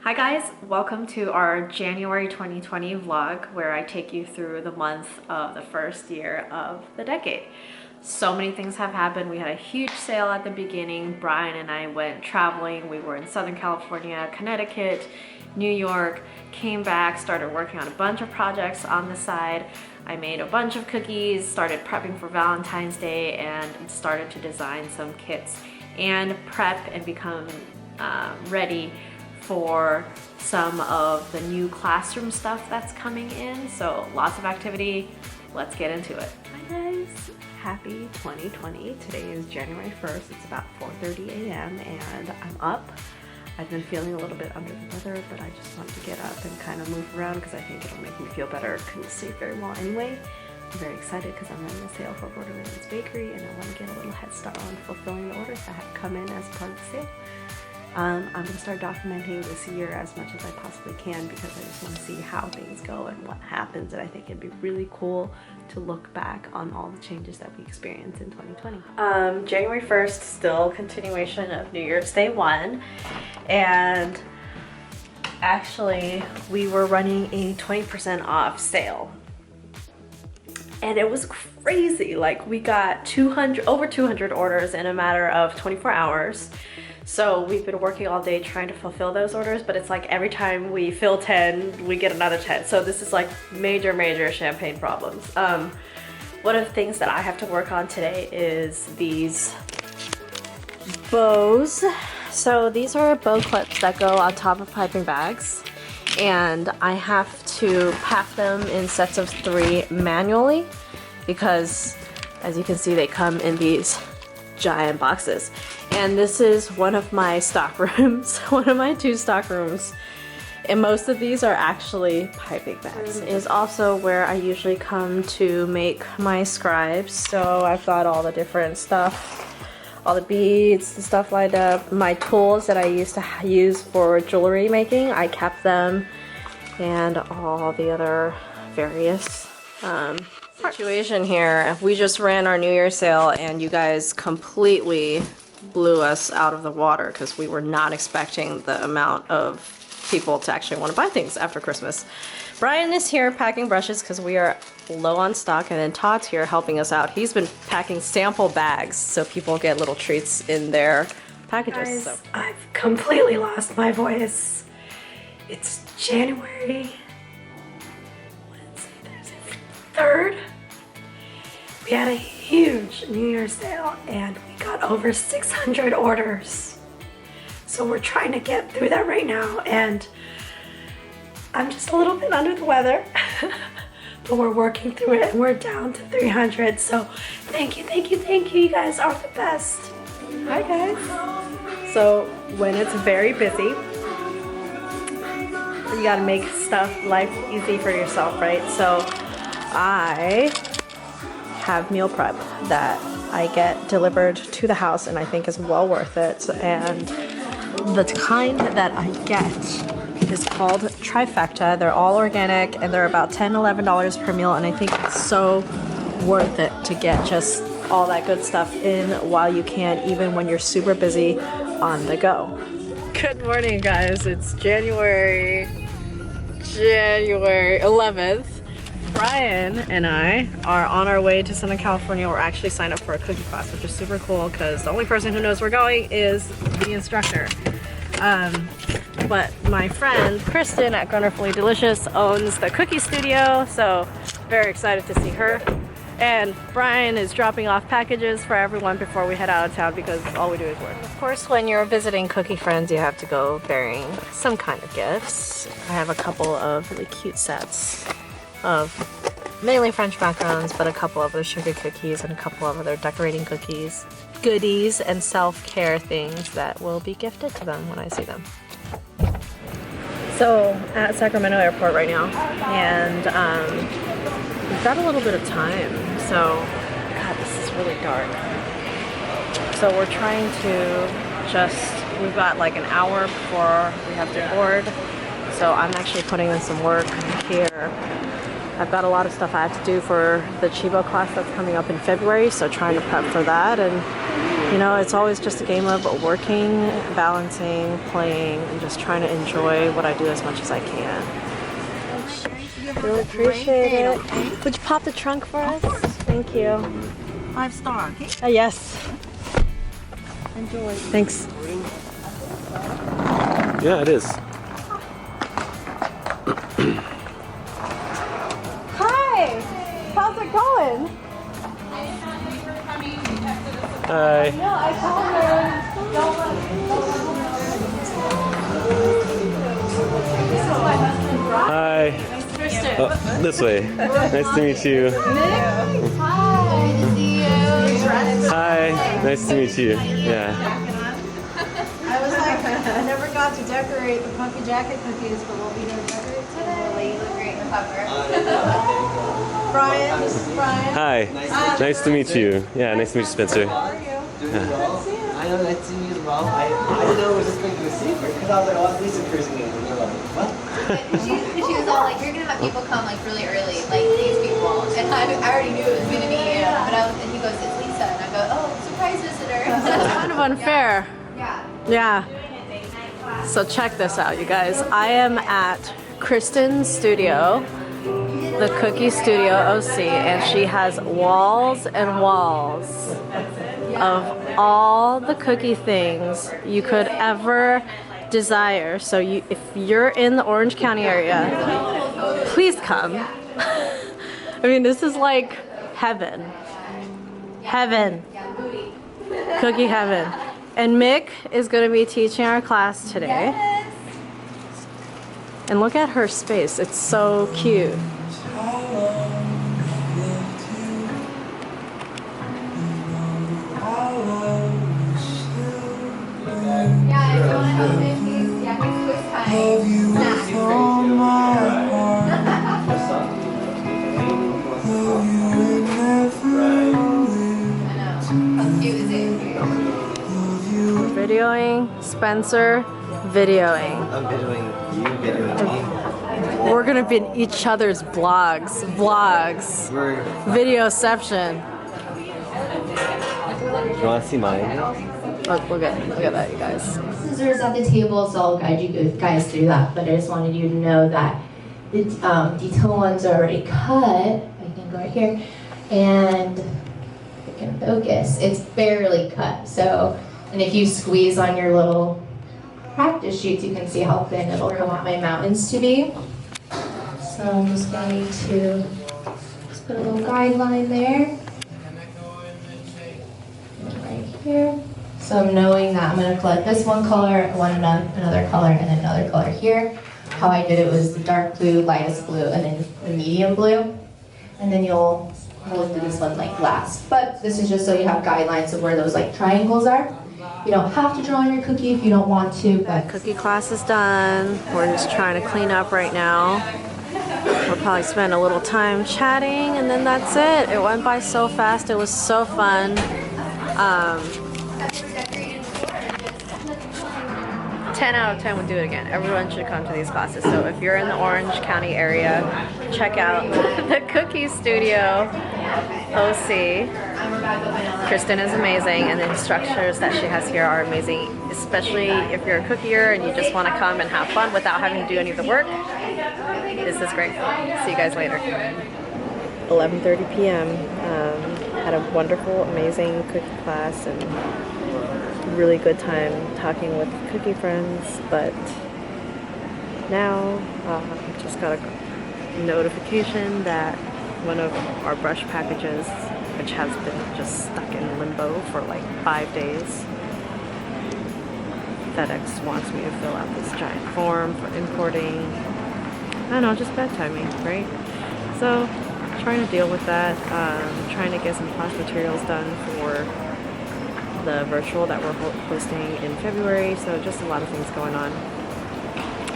Hi guys, welcome to our January 2020 vlog where I take you through the month of the first year of the decade. So many things have happened. We had a huge sale at the beginning. Brian and I went traveling. We were in Southern California, Connecticut, New York, came back, started working on a bunch of projects on the side. I made a bunch of cookies, started prepping for Valentine's Day, and started to design some kits and prep and become ready for some of the new classroom stuff that's coming in. So lots of activity. Let's get into it. Hi guys, happy 2020. Today is January 1st. It's about 4:30 a.m. and I'm up. I've been feeling a little bit under the weather, but I just wanted to get up and kind of move around because I think it'll make me feel better. Couldn't sleep very well anyway. I'm very excited because I'm running a sale for Borderlands Bakery and I want to get a little head start on fulfilling the orders that have come in as part of the sale. I'm going to start documenting this year as much as I possibly can because I just want to see how things go and what happens, and I think it'd be really cool to look back on all the changes that we experienced in 2020. January 1st, still continuation of New Year's Day 1, and actually we were running a 20% off sale. And it was crazy. Like, we got over 200 orders in a matter of 24 hours. So we've been working all day trying to fulfill those orders, but it's like every time we fill 10, we get another 10. So this is like major champagne problems. One of the things that I have to work on today is these bows. So these are bow clips that go on top of piping bags, and I have to pack them in sets of 3 manually because, as you can see, they come in these giant boxes. And this is one of my stock rooms, one of my 2 stock rooms. And most of these are actually piping bags. This is also where I usually come to make my scribes. So I've got all the different stuff, all the beads, the stuff lined up. My tools that I used to use for jewelry making, I kept them, and all the other various situation here. We just ran our New Year's sale and you guys completely blew us out of the water because we were not expecting the amount of people to actually want to buy things after Christmas. Brian is here packing brushes because we are low on stock, and then Todd's here helping us out. He's been packing sample bags so people get little treats in their packages. Guys, I've completely lost my voice. It's January 3rd. We had a huge New Year's sale and we got over 600 orders. So we're trying to get through that right now, and I'm just a little bit under the weather, but we're working through it and we're down to 300. So thank you. You guys are the best. Hi guys. So when it's very busy, you gotta make life easy for yourself, right? So I have meal prep that I get delivered to the house, and I think is well worth it. And the kind that I get is called Trifecta. They're all organic and they're about $10–11 per meal, and I think it's so worth it to get just all that good stuff in while you can, even when you're super busy on the go. Good morning guys, it's January 11th. Brian and I are on our way to Southern California. We're actually signed up for a cookie class, which is super cool because the only person who knows we're going is the instructor. But my friend Kristen at Wonderfully Delicious owns the cookie studio, so very excited to see her. And Brian is dropping off packages for everyone before we head out of town because all we do is work. Of course, when you're visiting cookie friends, you have to go bearing some kind of gifts. I have a couple of really cute sets of mainly French macarons, but a couple of other sugar cookies and a couple of other decorating cookies, goodies, and self-care things that will be gifted to them when I see them. So at Sacramento Airport right now, and we've got a little bit of time. So, God, this is really dark. So we're trying to we've got like an hour before we have to board. So I'm actually putting in some work here. I've got a lot of stuff I have to do for the Chivo class that's coming up in February, so trying to prep for that and You know, it's always just a game of working, balancing, playing, and just trying to enjoy what I do as much as I can. Really appreciate it. Would you pop the trunk for us? Thank you. 5-star, okay? Yes. Enjoy. Thanks. Yeah, it is. Hi. How's it going? Hi. No, I called her. Hi. Oh, this way. Nice to meet you. Hi. Nice to meet you. Yeah. I was like, I never got to decorate the puffy jacket cookies, but we'll be gonna decorate today. Well, you look great in the cover. Brian, this is Brian. Hi. Nice to meet you. Yeah, nice to meet you, Spencer. How are you? I know, nice to meet you as well. I didn't know it was just going to be a secret because I was like, oh, Lisa cruising in. And they're like, what? She was all like, you're gonna have people come like really early, like these people. And I already knew it was gonna be you. But and he goes, it's Lisa. And I go, oh, surprise visitor. It's kind of unfair. Yeah. Yeah. So check this out, you guys. I am at Kristen's studio, the Cookie Studio OC, and she has walls and walls of all the cookie things you could ever desire. So if you're in the Orange County area, please come. I mean, this is like heaven. Heaven. Cookie heaven. And Mick is going to be teaching our class today. Yes. And look at her space. It's so cute. Yeah, if you want to help him, he's quick time. How cute is it? Videoing, Spencer, videoing. I'm videoing you, videoing me. We're gonna be in each other's vlogs. We're, Videoception. do you want to see mine? Look at that, you guys. Scissors at the table, so I'll guide you guys through that. But I just wanted you to know that the detail ones are already cut. I can go right here, and I can focus. It's barely cut. So, and if you squeeze on your little practice sheets, you can see how thin it'll come out my mountains to be. So I'm just going to just put a little guideline there. And right here. So I'm knowing that I'm going to collect this one color, another color, and another color here. How I did it was the dark blue, lightest blue, and then the medium blue. And then you'll do this one like last. But this is just so you have guidelines of where those like triangles are. You don't have to draw on your cookie if you don't want to. But Cookie class is done. We're just trying to clean up right now. We'll probably spend a little time chatting, and then that's it. It went by so fast. It was so fun. 10 out of 10 would do it again. Everyone should come to these classes. So if you're in the Orange County area, check out the Cookie Studio OC. Kristen is amazing, and the instructors that she has here are amazing, especially if you're a cookier and you just want to come and have fun without having to do any of the work. This is great. See you guys later. 11:30 p.m. Had a wonderful, amazing cookie class and really good time talking with cookie friends, but now just got a notification that one of our brush packages, which has been just stuck in limbo for like 5 days, FedEx wants me to fill out this giant form for importing. I don't know, just bad timing, right? So trying to deal with that, trying to get some class materials done for the virtual that we're hosting in February, so just a lot of things going on.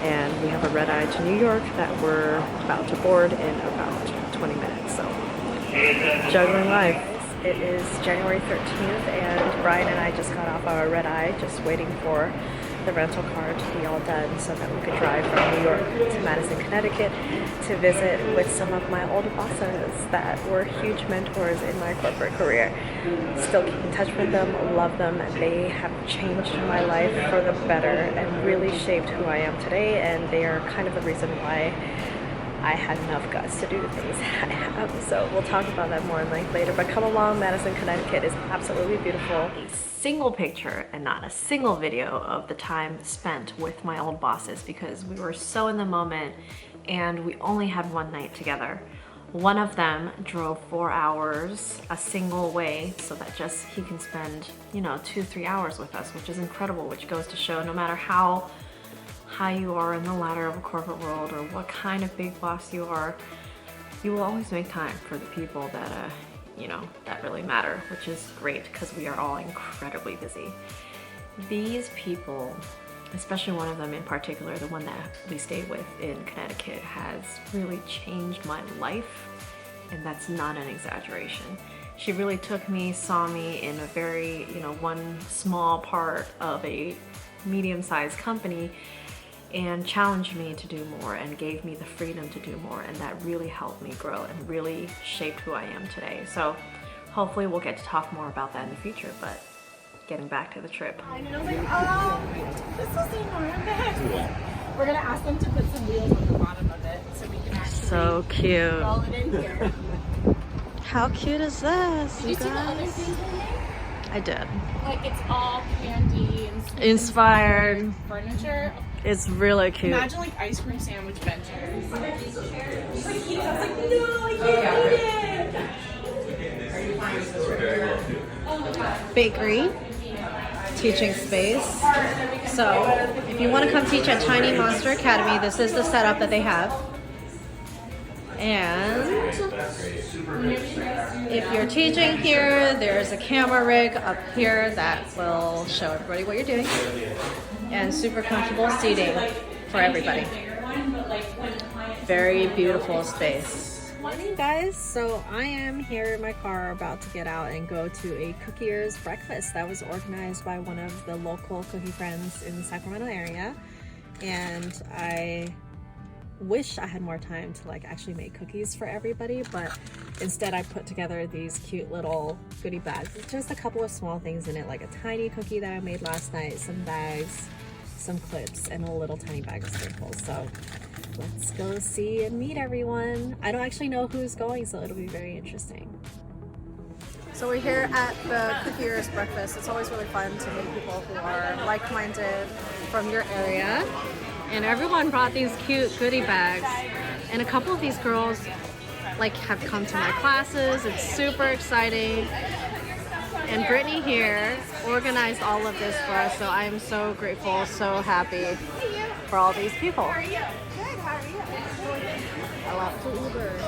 And we have a red eye to New York that we're about to board in about 20 minutes, so juggling life. It is January 13th, and Brian and I just got off our red eye, just waiting for the rental car to be all done so that we could drive from New York to Madison, Connecticut to visit with some of my old bosses that were huge mentors in my corporate career. Still keep in touch with them, love them. They have changed my life for the better and really shaped who I am today, and they are kind of the reason why I had enough guts to do the things that I have. So we'll talk about that more in length later, but come along. Madison, Connecticut is absolutely beautiful. A single picture and not a single video of the time spent with my old bosses because we were so in the moment and we only had one night together. One of them drove 4 hours a single way so that just he can spend, you know, 2-3 hours with us, which is incredible, which goes to show no matter how high you are in the ladder of a corporate world or what kind of big boss you are, you will always make time for the people that you know, that really matter, which is great because we are all incredibly busy. These people, especially one of them in particular, the one that we stayed with in Connecticut, has really changed my life, and that's not an exaggeration. She really took me, saw me in a very, you know, one small part of a medium-sized company and challenged me to do more and gave me the freedom to do more, and that really helped me grow and really shaped who I am today. So hopefully we'll get to talk more about that in the future, but getting back to the trip. And I was like, this is enormous. We're gonna ask them to put some wheels on the bottom of it so we can actually So cute. roll it in here. How cute is this, Did you see the other things we made? I did. Like it's all candy and Inspired. furniture. It's really cute. Imagine like ice cream sandwich benches. Bakery, teaching space. So if you want to come teach at Tiny Monster Academy, this is the setup that they have. And if you're teaching here, there's a camera rig up here that will show everybody what you're doing. And super comfortable seating for everybody. Very beautiful space. Morning guys, so I am here in my car about to get out and go to a Cookier's breakfast that was organized by one of the local cookie friends in the Sacramento area, and I wish I had more time to like actually make cookies for everybody, but instead I put together these cute little goodie bags. It's just a couple of small things in it, like a tiny cookie that I made last night, some bags, some clips, and a little tiny bag of sprinkles. So let's go see and meet everyone. I don't actually know who's going, so it'll be very interesting. So we're here at the Cookier's breakfast. It's always really fun to meet people who are like-minded from your area. And everyone brought these cute goodie bags. And a couple of these girls like have come to my classes. It's super exciting. And Brittany here organized all of this for us, so I am so grateful, so happy for all these people. How are you? Good, how are you? I love to Uber.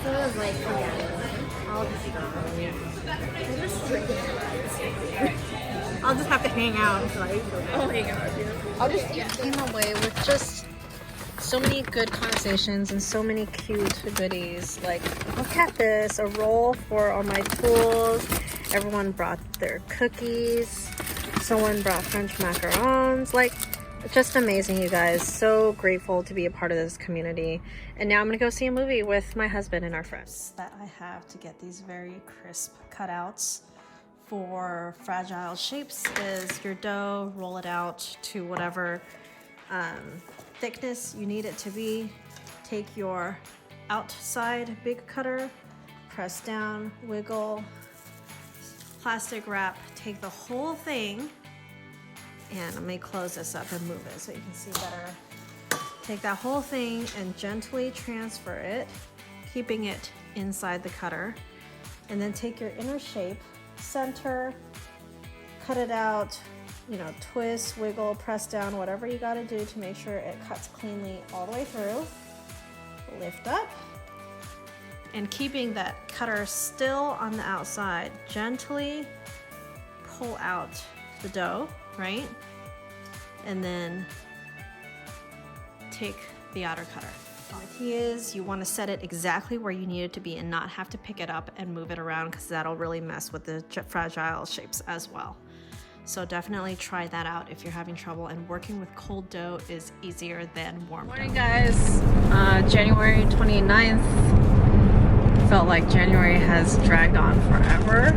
So it was like, I'll just have to hang out until I Oh my god, I'll just came away with just so many good conversations and so many cute goodies. Like, look at this, a roll for all my tools. Everyone brought their cookies. Someone brought French macarons. Like, just amazing, you guys. So grateful to be a part of this community. And now I'm gonna go see a movie with my husband and our friends. That I have to get these very crisp cutouts for fragile shapes is your dough, roll it out to whatever thickness you need it to be. Take your outside big cutter, press down, wiggle, plastic wrap, take the whole thing, and let me close this up and move it so you can see better. Take that whole thing and gently transfer it, keeping it inside the cutter, and then take your inner shape, center, cut it out, you know, twist, wiggle, press down, whatever you gotta do to make sure it cuts cleanly all the way through. Lift up, and keeping that cutter still on the outside, gently pull out the dough, right? And then take the outer cutter. The key is you want to set it exactly where you need it to be and not have to pick it up and move it around, because that'll really mess with the fragile shapes as well. So definitely try that out if you're having trouble, and working with cold dough is easier than warm dough. Morning guys, January 29th. Felt like January has dragged on forever.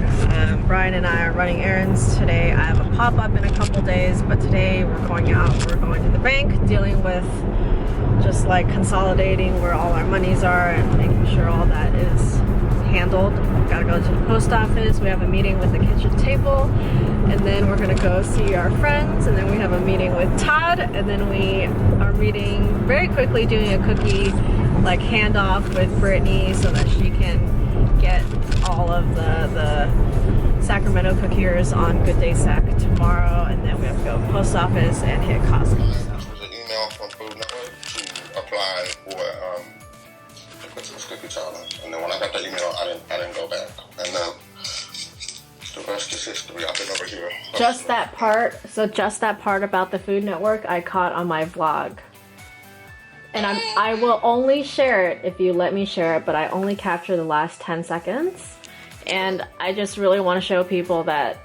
Brian and I are running errands today. I have a pop-up in a couple days, but today we're going out, we're going to the bank, dealing with just like consolidating where all our monies are and making sure all that is handled. We've got to go to the post office. We have a meeting with the kitchen table, and then we're gonna go see our friends, and then we have a meeting with Todd, and then we are meeting very quickly, doing a cookie like handoff with Brittany so that she can get all of the Sacramento cookiers on Good Day Sac tomorrow, and then we have to go post office and hit Costco. This was an email from Food Network to apply for the Christmas cookie challenge, and then when I got the email, I didn't go back, and then the rest is history. I've been over here. Just that part. So just that part about the Food Network, I caught on my vlog. And I will only share it if you let me share it, but I only capture the last 10 seconds. And I just really want to show people that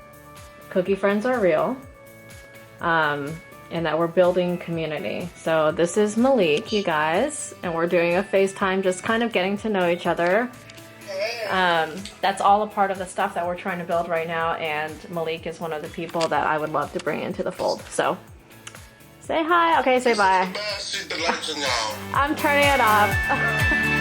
cookie friends are real, and that we're building community. So this is Malik, you guys, and we're doing a FaceTime, just kind of getting to know each other. That's all a part of the stuff that we're trying to build right now, and Malik is one of the people that I would love to bring into the fold. So say hi. Okay, say bye. I'm turning it off.